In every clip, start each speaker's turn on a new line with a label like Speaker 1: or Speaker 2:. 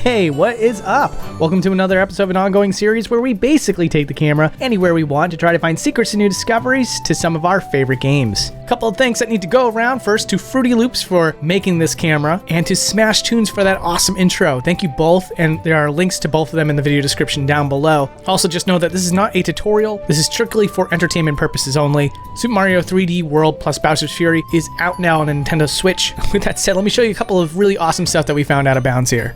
Speaker 1: Hey, what is up? Welcome to another episode of an ongoing series where we basically take the camera anywhere we want to try to find secrets and new discoveries to some of our favorite games. A couple of thanks that need to go around. First to Fruity Loops for making this camera, and to Smash Tunes for that awesome intro. Thank you both, and there are links to both of them in the video description down below. Also, just know that this is not a tutorial. This is strictly for entertainment purposes only. Super Mario 3D World plus Bowser's Fury is out now on Nintendo Switch. With that said, let me show you a couple of really awesome stuff that we found out of bounds here.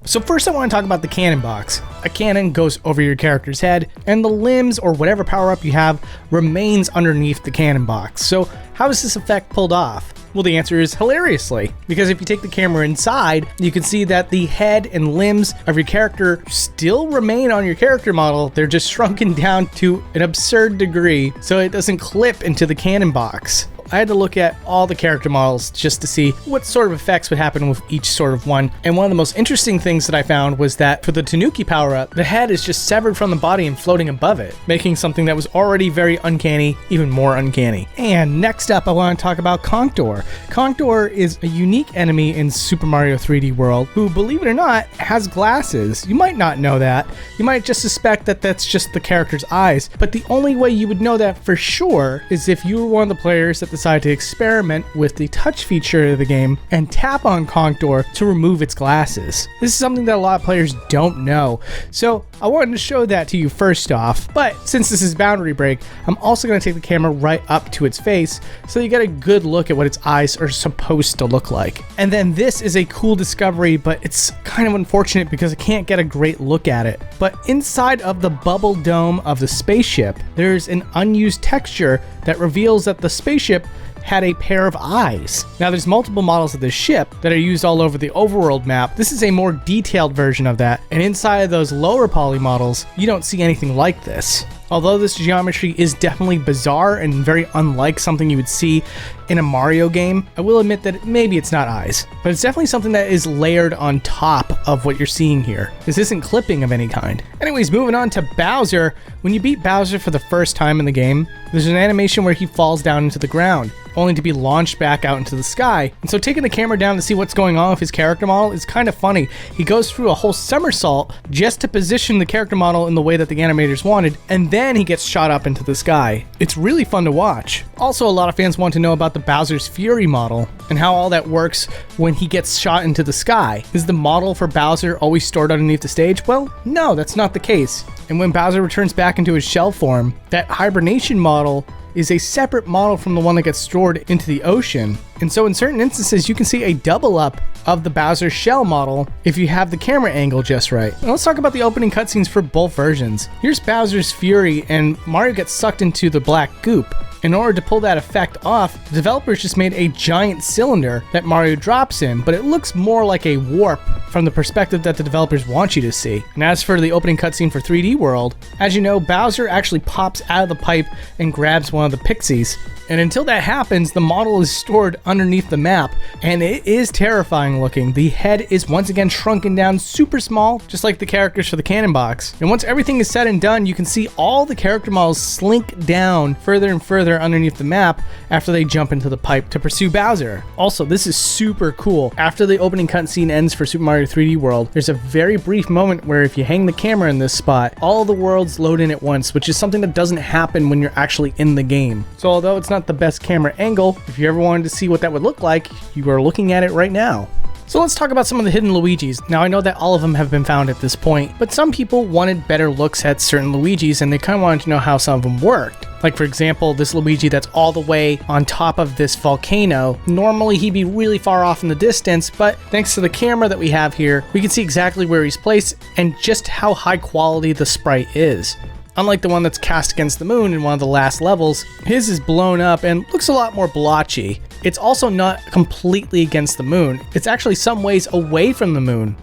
Speaker 1: So first I want to talk about the cannon box. A cannon goes over your character's head, and the limbs or whatever power-up you have remains underneath the cannon box. So how is this effect pulled off? Well, the answer is hilariously, because if you take the camera inside, you can see that the head and limbs of your character still remain on your character model. They're just shrunken down to an absurd degree, so it doesn't clip into the cannon box. I had to look at all the character models just to see what sort of effects would happen with each sort of one. And one of the most interesting things that I found was that for the Tanuki power-up, the head is just severed from the body and floating above it, making something that was already very uncanny even more uncanny. And next up, I want to talk about Contour. Contour is a unique enemy in Super Mario 3D World who, believe it or not, has glasses. You might not know that. You might just suspect that that's just the character's eyes. But the only way you would know that for sure is if you were one of the players that decided to experiment with the touch feature of the game and tap on Contour to remove its glasses. This is something that a lot of players don't know. So I wanted to show that to you first off, but since this is Boundary Break, I'm also going to take the camera right up to its face so you get a good look at what its eyes are supposed to look like. And then this is a cool discovery, but it's kind of unfortunate because I can't get a great look at it. But inside of the bubble dome of the spaceship, there's an unused texture that reveals that the spaceship had a pair of eyes. Now there's multiple models of this ship that are used all over the overworld map. This is a more detailed version of that, and inside of those lower poly models, you don't see anything like this. Although this geometry is definitely bizarre and very unlike something you would see in a Mario game, I will admit that maybe it's not eyes, but it's definitely something that is layered on top of what you're seeing here. This isn't clipping of any kind. Anyways, moving on to Bowser. When you beat Bowser for the first time in the game, there's an animation where he falls down into the ground, only to be launched back out into the sky. And so taking the camera down to see what's going on with his character model is kind of funny. He goes through a whole somersault just to position the character model in the way that the animators wanted, and then he gets shot up into the sky. It's really fun to watch. Also, a lot of fans want to know about the Bowser's Fury model and how all that works when he gets shot into the sky. Is the model for Bowser always stored underneath the stage? Well, no, that's not the case. And when Bowser returns back into his shell form, that hibernation model is a separate model from the one that gets stored into the ocean. And so in certain instances, you can see a double up of the Bowser shell model if you have the camera angle just right. Now let's talk about the opening cutscenes for both versions. Here's Bowser's Fury, and Mario gets sucked into the black goop. In order to pull that effect off, the developers just made a giant cylinder that Mario drops in, but it looks more like a warp from the perspective that the developers want you to see. And as for the opening cutscene for 3D World, as you know, Bowser actually pops out of the pipe and grabs one of the pixies. And until that happens, the model is stored underneath the map, and it is terrifying looking. The head is once again shrunken down super small, just like the characters for the cannon box. And once everything is said and done, you can see all the character models slink down further and further underneath the map after they jump into the pipe to pursue Bowser. Also, this is super cool. After the opening cutscene ends for Super Mario 3D World, there's a very brief moment where if you hang the camera in this spot, all the worlds load in at once, which is something that doesn't happen when you're actually in the game. So although it's not the best camera angle, if you ever wanted to see what that would look like, you are looking at it right now. So let's talk about some of the hidden Luigis. Now I know that all of them have been found at this point, but some people wanted better looks at certain Luigis and they kind of wanted to know how some of them worked. Like for example, this Luigi that's all the way on top of this volcano. Normally he'd be really far off in the distance, but thanks to the camera that we have here, we can see exactly where he's placed and just how high quality the sprite is. Unlike the one that's cast against the moon in one of the last levels, his is blown up and looks a lot more blotchy. It's also not completely against the moon. It's actually some ways away from the moon.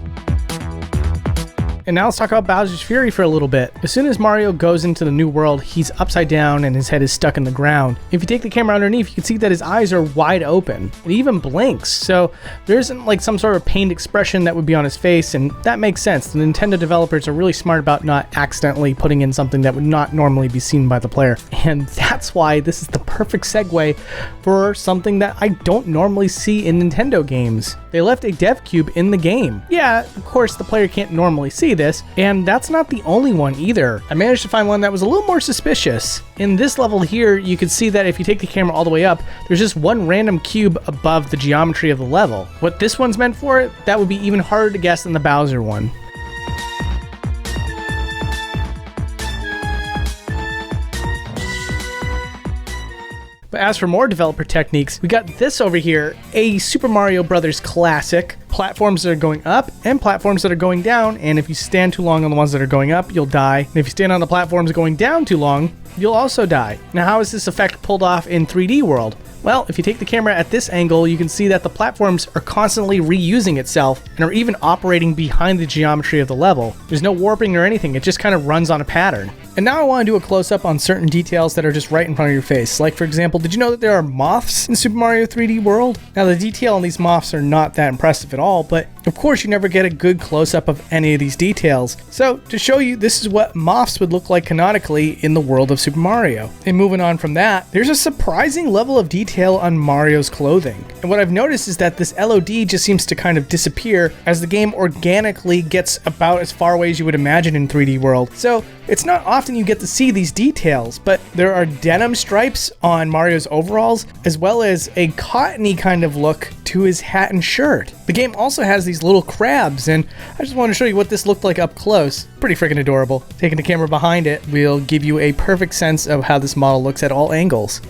Speaker 1: And now let's talk about Bowser's Fury for a little bit. As soon as Mario goes into the new world, he's upside down and his head is stuck in the ground. If you take the camera underneath, you can see that his eyes are wide open. It even blinks, so there isn't like some sort of pained expression that would be on his face, and that makes sense. The Nintendo developers are really smart about not accidentally putting in something that would not normally be seen by the player. And that's why this is the perfect segue for something that I don't normally see in Nintendo games. They left a dev cube in the game. Yeah, of course the player can't normally see this, and that's not the only one either. I managed to find one that was a little more suspicious. In this level here, you can see that if you take the camera all the way up, there's just one random cube above the geometry of the level. What this one's meant for, that would be even harder to guess than the Bowser one. But as for more developer techniques, we got this over here, a Super Mario Brothers classic. Platforms that are going up and platforms that are going down, and if you stand too long on the ones that are going up, you'll die. And if you stand on the platforms going down too long, you'll also die. Now, how is this effect pulled off in 3D world? Well, if you take the camera at this angle, you can see that the platforms are constantly reusing itself and are even operating behind the geometry of the level. There's no warping or anything, it just kind of runs on a pattern. And now I want to do a close-up on certain details that are just right in front of your face. Like, for example, did you know that there are moths in Super Mario 3D World? Now, the detail on these moths are not that impressive at all, but of course you never get a good close-up of any of these details. So, to show you, this is what moths would look like canonically in the world of Super Mario. And moving on from that, there's a surprising level of detail on Mario's clothing. And what I've noticed is that this LOD just seems to kind of disappear as the game organically gets about as far away as you would imagine in 3D World. So, it's not often you get to see these details, but there are denim stripes on Mario's overalls, as well as a cottony kind of look to his hat and shirt. The game also has these little crabs, and I just want to show you what this looked like up close. Pretty freaking adorable. Taking the camera behind it will give you a perfect sense of how this model looks at all angles.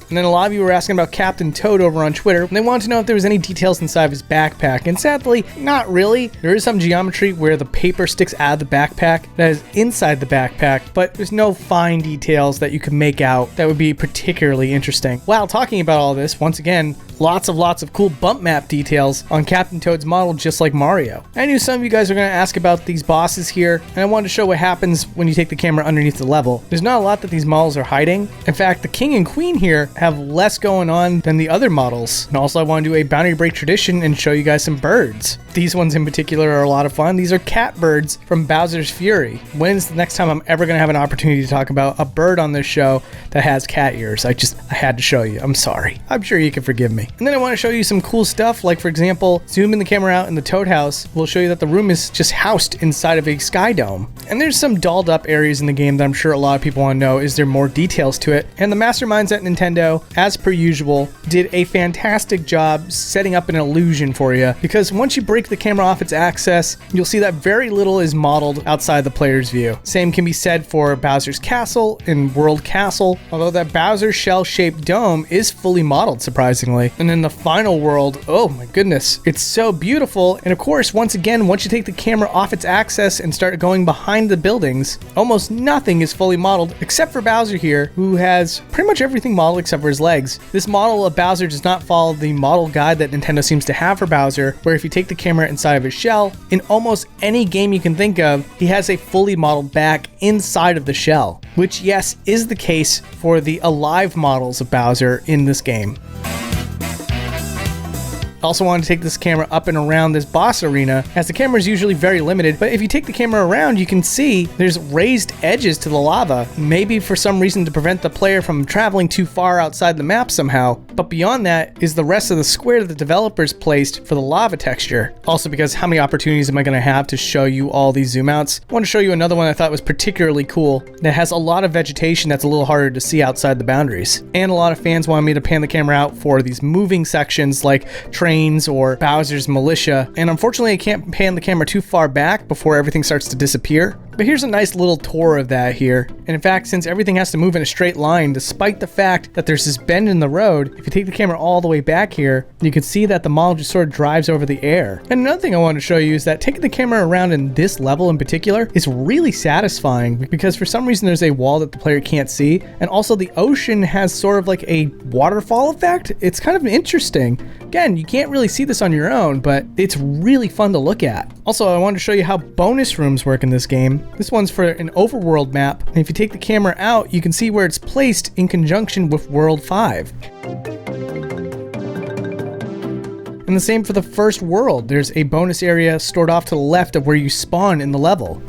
Speaker 1: And then a lot of you were asking about Captain Toad over on Twitter, and they wanted to know if there was any details inside of his backpack, and sadly, not really. There is some geometry where the paper sticks out of the backpack that is inside the backpack, but there's no fine details that you can make out that would be particularly interesting. While talking about all this, once again, lots of cool bump map details on Captain Toad's model, just like Mario. I knew some of you guys are going to ask about these bosses here, and I wanted to show what happens when you take the camera underneath the level. There's not a lot that these models are hiding. In fact, the King and Queen here have less going on than the other models. And also I want to do a boundary break tradition and show you guys some birds. These ones in particular are a lot of fun. These are cat birds from Bowser's Fury. When's the next time I'm ever going to have an opportunity to talk about a bird on this show that has cat ears? I had to show you. I'm sorry. I'm sure you can forgive me. And then I want to show you some cool stuff, like for example, zooming the camera out in the Toad House will show you that the room is just housed inside of a sky dome. And there's some dolled up areas in the game that I'm sure a lot of people want to know, is there more details to it? And the masterminds at Nintendo, as per usual, did a fantastic job setting up an illusion for you, because once you break the camera off its axis, you'll see that very little is modeled outside the player's view. Same can be said for Bowser's Castle in World Castle, although that Bowser shell-shaped dome is fully modeled, surprisingly. And in the final world, oh my goodness, it's so beautiful. And of course, once again, once you take the camera off its axis and start going behind the buildings, almost nothing is fully modeled, except for Bowser here, who has pretty much everything modeled except for his legs. This model of Bowser does not follow the model guide that Nintendo seems to have for Bowser, where if you take the camera inside of his shell, in almost any game you can think of, he has a fully modeled back inside of the shell, which yes, is the case for the alive models of Bowser in this game. Also wanted to take this camera up and around this boss arena, as the camera is usually very limited, but if you take the camera around, you can see there's raised edges to the lava, maybe for some reason to prevent the player from traveling too far outside the map somehow. But beyond that is the rest of the square that the developers placed for the lava texture. Also, because how many opportunities am I going to have to show you all these zoom outs? I want to show you another one I thought was particularly cool that has a lot of vegetation that's a little harder to see outside the boundaries. And a lot of fans wanted me to pan the camera out for these moving sections like trains or Bowser's militia, and unfortunately I can't pan the camera too far back before everything starts to disappear. But here's a nice little tour of that here. And in fact, since everything has to move in a straight line, despite the fact that there's this bend in the road, if you take the camera all the way back here, you can see that the model just sort of drives over the air. And another thing I wanted to show you is that taking the camera around in this level in particular is really satisfying, because for some reason there's a wall that the player can't see, and also the ocean has sort of like a waterfall effect. It's kind of interesting. Again, you can't really see this on your own, but it's really fun to look at. Also, I wanted to show you how bonus rooms work in this game. This one's for an overworld map, and if you take the camera out, you can see where it's placed in conjunction with World 5. And the same for the first world. There's a bonus area stored off to the left of where you spawn in the level.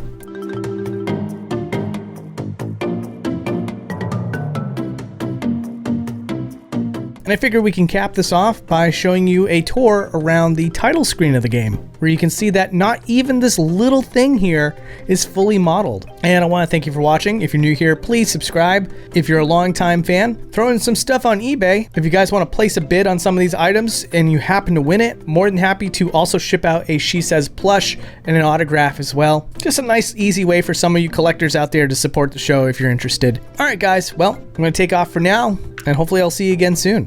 Speaker 1: And I figure we can cap this off by showing you a tour around the title screen of the game, where you can see that not even this little thing here is fully modeled. And I want to thank you for watching. If you're new here, please subscribe. If you're a longtime fan, throw in some stuff on eBay. If you guys want to place a bid on some of these items and you happen to win it, more than happy to also ship out a Shesez plush and an autograph as well. Just a nice, easy way for some of you collectors out there to support the show if you're interested. All right, guys, well, I'm going to take off for now, and hopefully I'll see you again soon.